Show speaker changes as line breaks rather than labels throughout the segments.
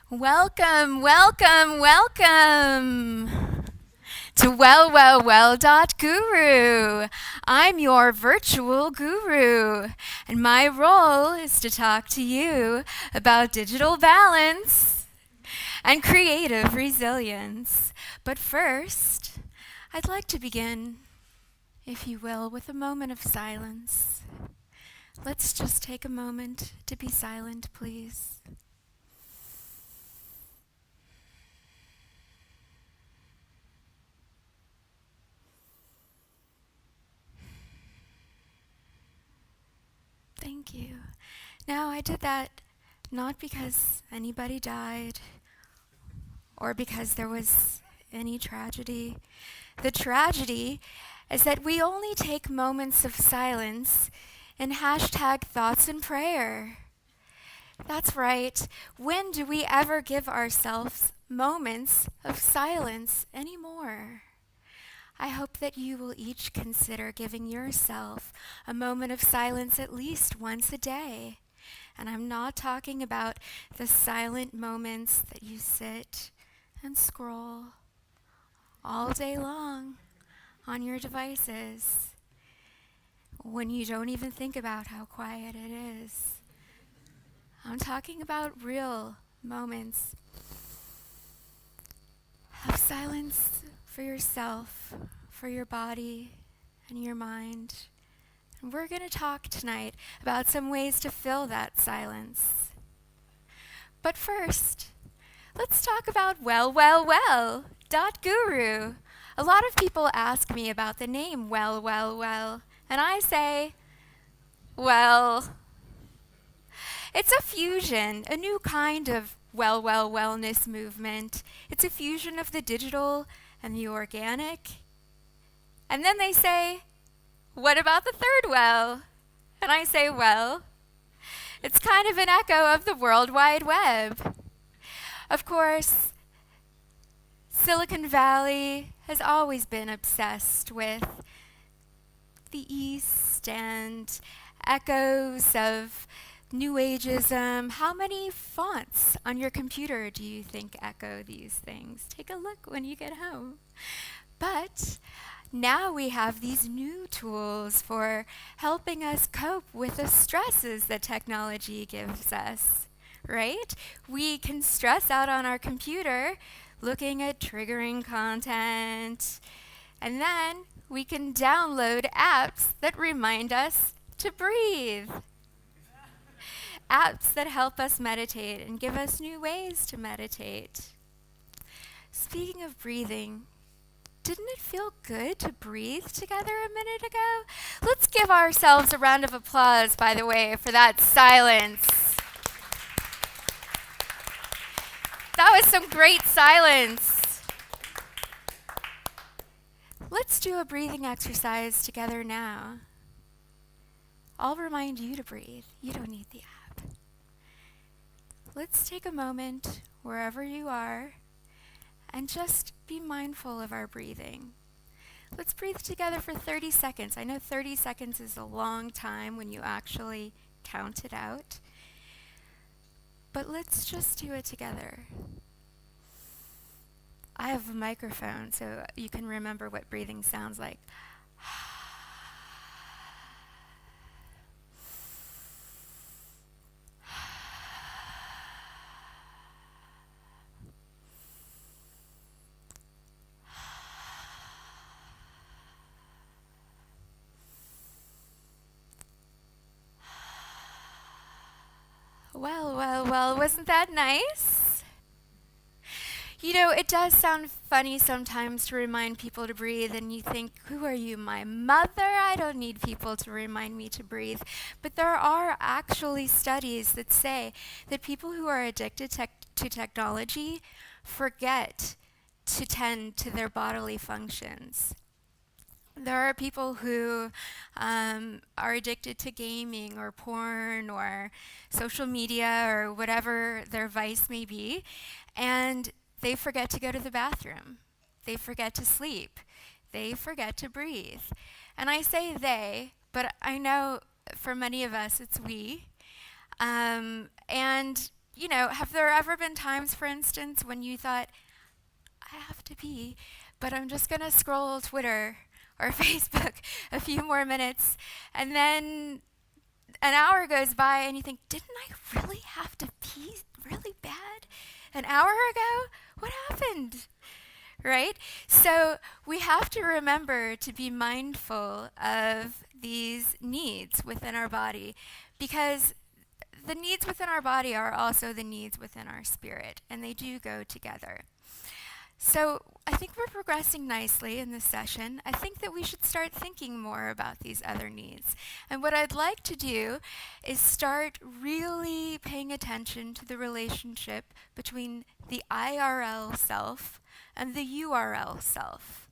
Welcome, welcome, welcome to WellWellWell.Guru. I'm your virtual guru, and my role is to talk to you about digital balance and creative resilience. But first, I'd like to begin, if you will, with a moment of silence. Let's just take a moment to be silent, please. Thank you. Now, I did that not because anybody died or because there was any tragedy. The tragedy is that we only take moments of silence in hashtag thoughts and prayer. That's right. When do we ever give ourselves moments of silence anymore? I hope that you will each consider giving yourself a moment of silence at least once a day. And I'm not talking about the silent moments that you sit and scroll all day long on your devices when you don't even think about how quiet it is. I'm talking about real moments of silence for yourself, for your body, and your mind. And we're going to talk tonight about some ways to fill that silence. But first, let's talk about WellWellWell.Guru. A lot of people ask me about the name WellWellWell, and I say, well, it's a fusion, a new kind of wellness movement. It's a fusion of the digital and the organic. And then they say, what about the third well? And I say, well, it's kind of an echo of the World Wide Web. Of course, Silicon Valley has always been obsessed with the East and echoes of New Ageism. How many fonts on your computer do you think echo these things? Take a look when you get home. But now we have these new tools for helping us cope with the stresses that technology gives us, right? We can stress out on our computer looking at triggering content, and then we can download apps that remind us to breathe. Apps that help us meditate and give us new ways to meditate. Speaking of breathing, didn't it feel good to breathe together a minute ago? Let's give ourselves a round of applause, by the way, for that silence. That was some great silence. Let's do a breathing exercise together now. I'll remind you to breathe. You don't need the app. Let's take a moment, wherever you are, and just be mindful of our breathing. Let's breathe together for 30 seconds. I know 30 seconds is a long time when you actually count it out, but let's just do it together. I have a microphone, so you can remember what breathing sounds like. Well, wasn't that nice? You know, it does sound funny sometimes to remind people to breathe, and you think, who are you, my mother? I don't need people to remind me to breathe. But there are actually studies that say that people who are addicted to technology forget to tend to their bodily functions. There are people who are addicted to gaming or porn or social media or whatever their vice may be, and they forget to go to the bathroom. They forget to sleep. They forget to breathe. And I say they, but I know for many of us it's we. And have there ever been times, for instance, when you thought, I have to pee, but I'm just going to scroll Twitter or Facebook a few more minutes, and then an hour goes by and you think, didn't I really have to pee really bad an hour ago? What happened? Right? So we have to remember to be mindful of these needs within our body, because the needs within our body are also the needs within our spirit, and they do go together. So I think we're progressing nicely in this session. I think that we should start thinking more about these other needs. And what I'd like to do is start really paying attention to the relationship between the IRL self and the URL self,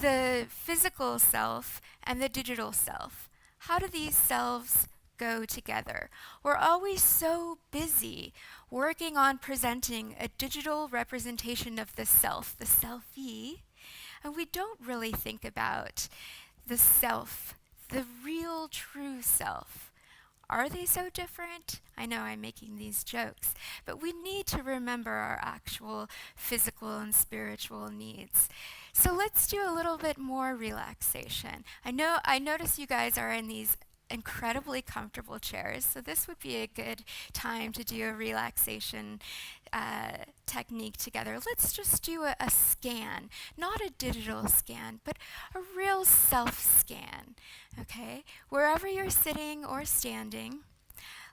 the physical self and the digital self. How do these selves go together? We're always so busy working on presenting a digital representation of the self, the selfie, and we don't really think about the self, the real true self. Are they so different? I know I'm making these jokes, but we need to remember our actual physical and spiritual needs. So let's do a little bit more relaxation. I notice you guys are in these incredibly comfortable chairs, so this would be a good time to do a relaxation technique together. Let's just do a scan, not a digital scan, but a real self-scan, okay? Wherever you're sitting or standing,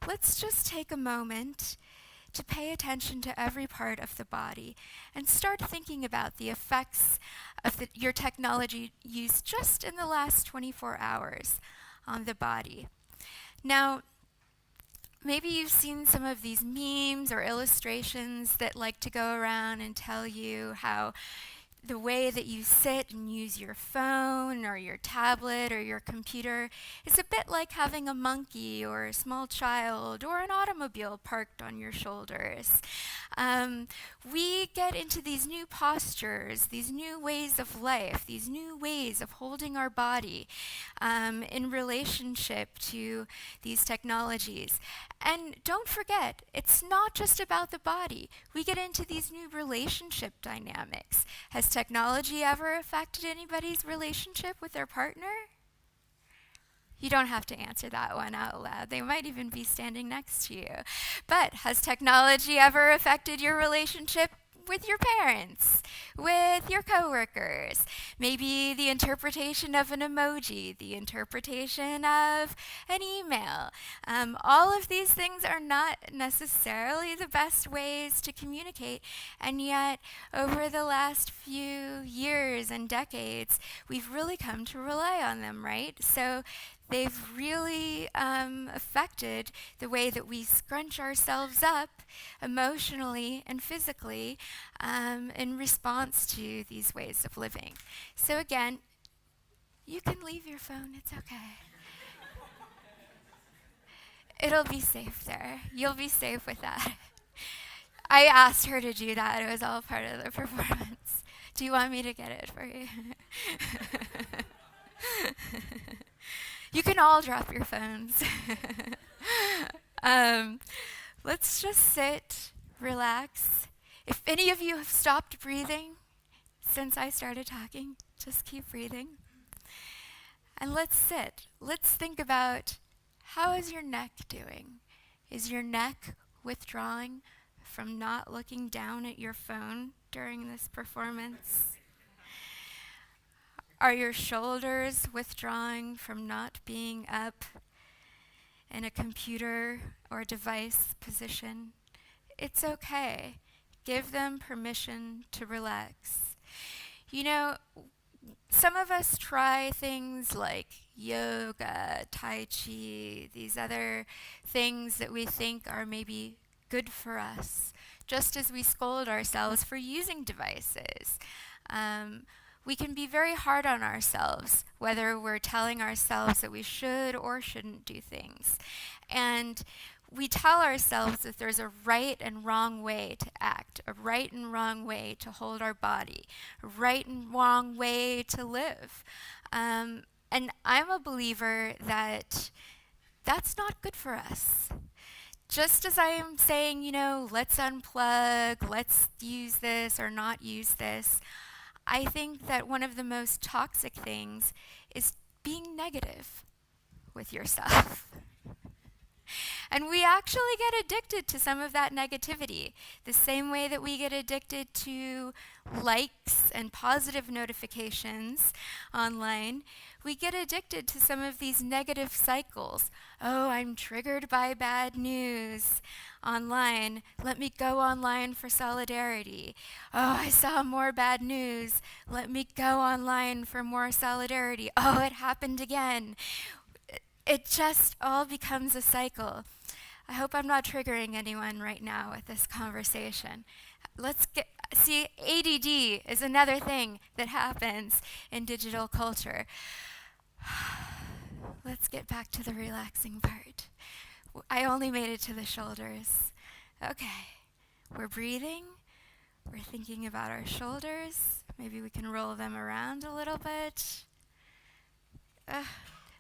let's just take a moment to pay attention to every part of the body and start thinking about the effects of your technology use just in the last 24 hours on the body. Now, maybe you've seen some of these memes or illustrations that like to go around and tell you how the way that you sit and use your phone or your tablet or your computer is a bit like having a monkey or a small child or an automobile parked on your shoulders. We get into these new postures, these new ways of life, these new ways of holding our body in relationship to these technologies. And don't forget, it's not just about the body. We get into these new relationship dynamics. Has technology ever affected anybody's relationship with their partner? You don't have to answer that one out loud. They might even be standing next to you. But has technology ever affected your relationship with your parents, with your coworkers? Maybe the interpretation of an emoji, the interpretation of an email. All of these things are not necessarily the best ways to communicate, and yet over the last few years and decades, we've really come to rely on them, right? So they've really affected the way that we scrunch ourselves up emotionally and physically in response to these ways of living. So again, you can leave your phone, it's okay. It'll be safe there. You'll be safe with that. I asked her to do that. It was all part of the performance. Do you want me to get it for you? You can all drop your phones. Let's just sit, relax. If any of you have stopped breathing since I started talking, just keep breathing. And let's sit. Let's think about, how is your neck doing? Is your neck withdrawing from not looking down at your phone during this performance? Are your shoulders withdrawing from not being up in a computer or device position? It's okay. Give them permission to relax. You know, some of us try things like yoga, tai chi, these other things that we think are maybe good for us, just as we scold ourselves for using devices. We can be very hard on ourselves, whether we're telling ourselves that we should or shouldn't do things. And we tell ourselves that there's a right and wrong way to act, a right and wrong way to hold our body, a right and wrong way to live. And I'm a believer that that's not good for us. just as I am saying, let's unplug, let's use this or not use this, I think that one of the most toxic things is being negative with yourself. And we actually get addicted to some of that negativity, the same way that we get addicted to likes and positive notifications online. We get addicted to some of these negative cycles. Oh, I'm triggered by bad news online. Let me go online for solidarity. Oh, I saw more bad news. Let me go online for more solidarity. Oh, it happened again. It just all becomes a cycle. I hope I'm not triggering anyone right now with this conversation. See, ADD is another thing that happens in digital culture. Let's get back to the relaxing part. I only made it to the shoulders. Okay, we're breathing. We're thinking about our shoulders. Maybe we can roll them around a little bit.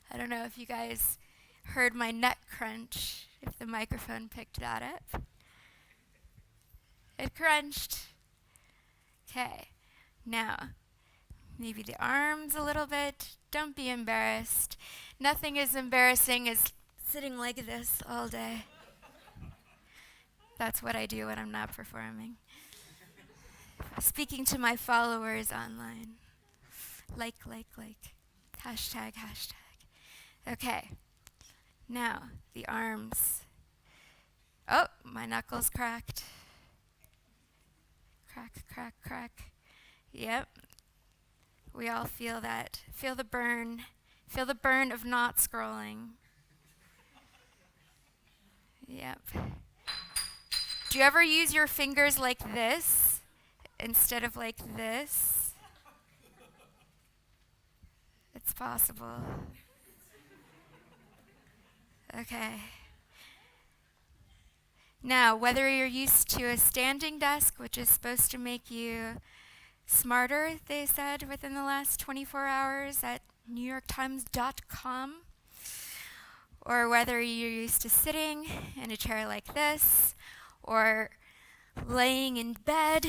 I don't know if you guys heard my neck crunch, if the microphone picked that up. It crunched. Okay, now, maybe the arms a little bit. Don't be embarrassed. Nothing as embarrassing as sitting like this all day. That's what I do when I'm not performing. Speaking to my followers online. Like. Hashtag. Okay, now the arms. Oh, my knuckles cracked. Crack. Yep. We all feel that. Feel the burn. Feel the burn of not scrolling. Yep. Do you ever use your fingers like this instead of like this? It's possible. Okay. Now, whether you're used to a standing desk, which is supposed to make you smarter, they said within the last 24 hours at NewYorkTimes.com, or whether you're used to sitting in a chair like this, or laying in bed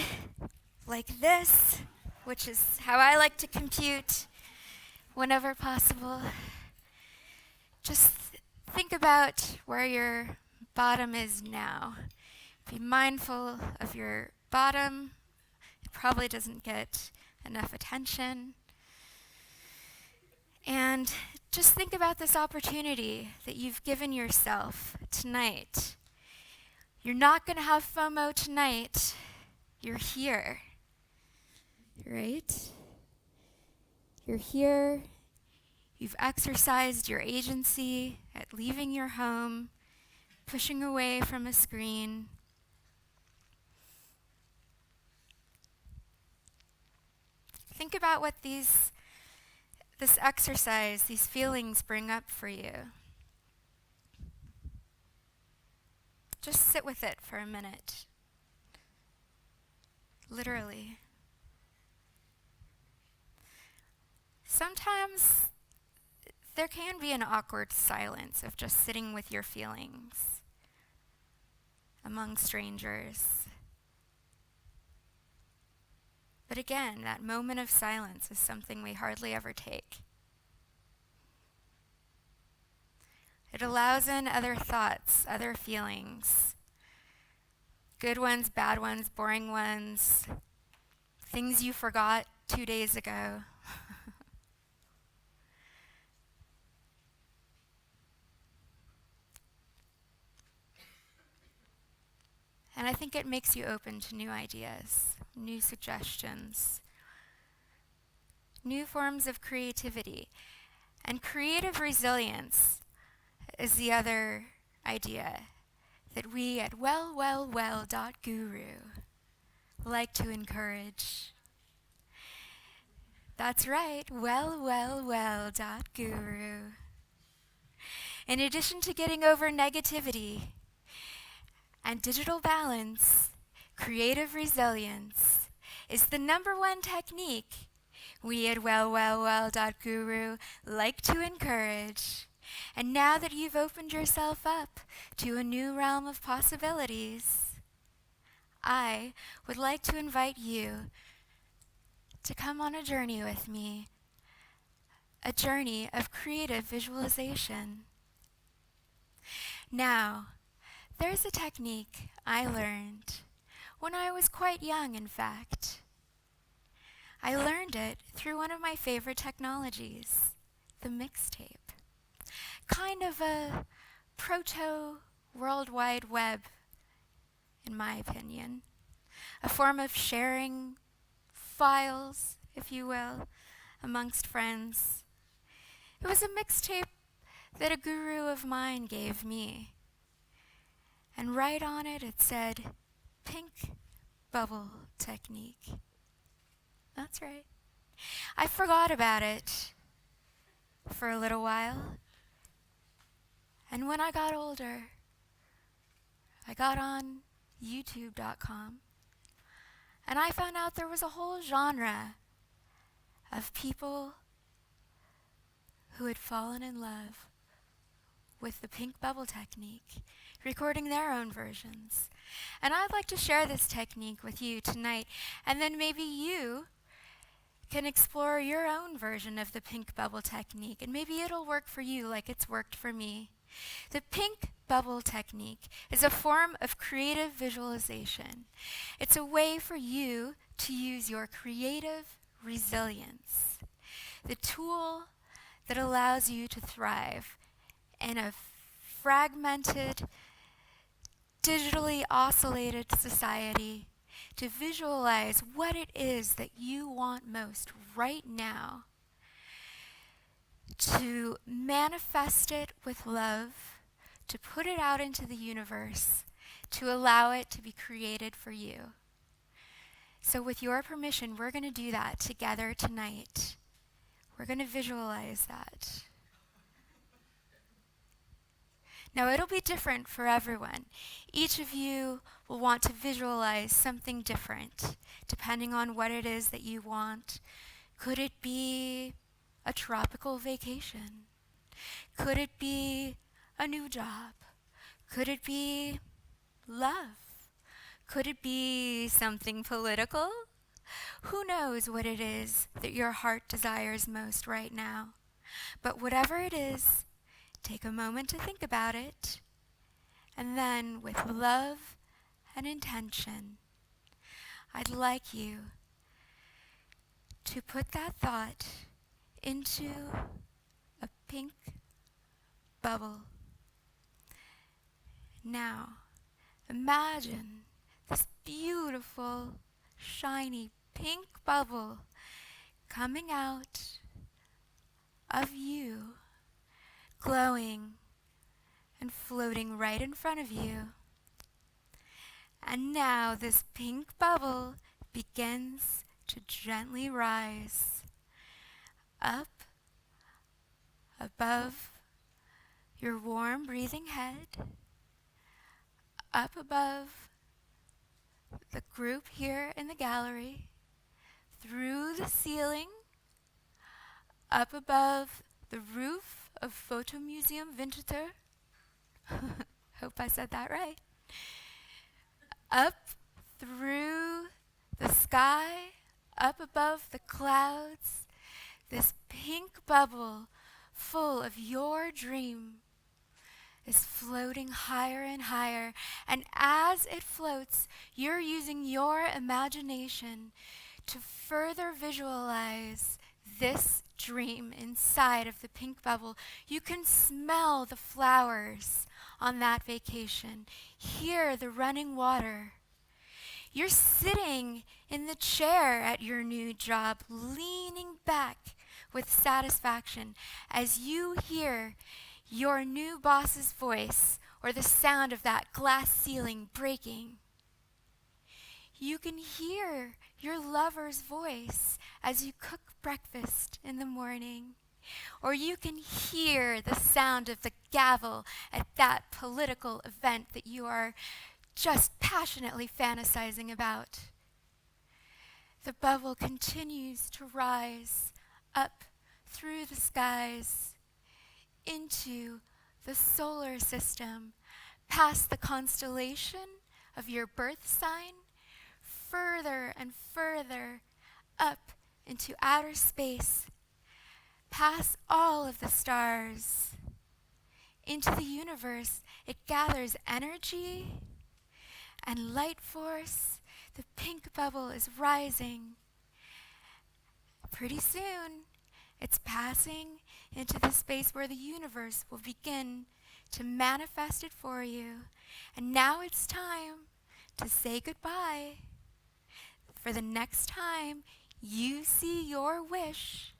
like this, which is how I like to compute whenever possible. Just think about where your bottom is now. Be mindful of your bottom. It probably doesn't get enough attention. And just think about this opportunity that you've given yourself tonight. You're not going to have FOMO tonight. You're here. Right? You're here. You've exercised your agency at leaving your home, pushing away from a screen. Think about what this exercise, these feelings bring up for you. Just sit with it for a minute. Literally. Sometimes there can be an awkward silence of just sitting with your feelings among strangers. But again, that moment of silence is something we hardly ever take. It allows in other thoughts, other feelings. Good ones, bad ones, boring ones, things you forgot 2 days ago. And I think it makes you open to new ideas, new suggestions, new forms of creativity. And creative resilience is the other idea that we at WellWellWell.guru like to encourage. That's right, WellWellWell.guru. In addition to getting over negativity and digital balance, creative resilience is the #1 technique we at WellWellWell.guru like to encourage. And now that you've opened yourself up to a new realm of possibilities, I would like to invite you to come on a journey with me, a journey of creative visualization. Now, there's a technique I learned when I was quite young, in fact. I learned it through one of my favorite technologies, the mixtape. Kind of a proto-World Wide Web, in my opinion. A form of sharing files, if you will, amongst friends. It was a mixtape that a guru of mine gave me. And right on it, it said, pink bubble technique. That's right. I forgot about it for a little while. And when I got older, I got on YouTube.com and I found out there was a whole genre of people who had fallen in love with the pink bubble technique, recording their own versions. And I'd like to share this technique with you tonight, and then maybe you can explore your own version of the pink bubble technique, and maybe it'll work for you like it's worked for me. The pink bubble technique is a form of creative visualization. It's a way for you to use your creative resilience, the tool that allows you to thrive in a fragmented, digitally oscillated society, to visualize what it is that you want most right now, to manifest it with love, to put it out into the universe, to allow it to be created for you. So with your permission, we're going to do that together tonight. We're going to visualize that. Now, it'll be different for everyone. Each of you will want to visualize something different, depending on what it is that you want. Could it be a tropical vacation? Could it be a new job? Could it be love? Could it be something political? Who knows what it is that your heart desires most right now? But whatever it is, take a moment to think about it, and then with love and intention, I'd like you to put that thought into a pink bubble. Now, imagine this beautiful, shiny pink bubble coming out of you, glowing and floating right in front of you. And now this pink bubble begins to gently rise up above your warm breathing head, up above the group here in the gallery, through the ceiling, up above the roof of Photo Museum Winterthur. Hope I said that right. Up through the sky, up above the clouds, this pink bubble full of your dream is floating higher and higher. And as it floats, you're using your imagination to further visualize this dream inside of the pink bubble. You can smell the flowers on that vacation, hear the running water. You're sitting in the chair at your new job, leaning back with satisfaction as you hear your new boss's voice or the sound of that glass ceiling breaking. You can hear your lover's voice as you cook breakfast in the morning. Or you can hear the sound of the gavel at that political event that you are just passionately fantasizing about. The bubble continues to rise up through the skies into the solar system, past the constellation of your birth sign, further and further up into outer space, past all of the stars, into the universe. It gathers energy and light force. The pink bubble is rising. Pretty soon, it's passing into the space where the universe will begin to manifest it for you. And now it's time to say goodbye. For the next time you see your wish,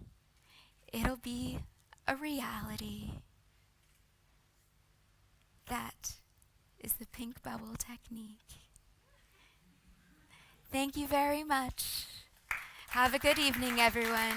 it'll be a reality. That is the pink bubble technique. Thank you very much. Have a good evening, everyone.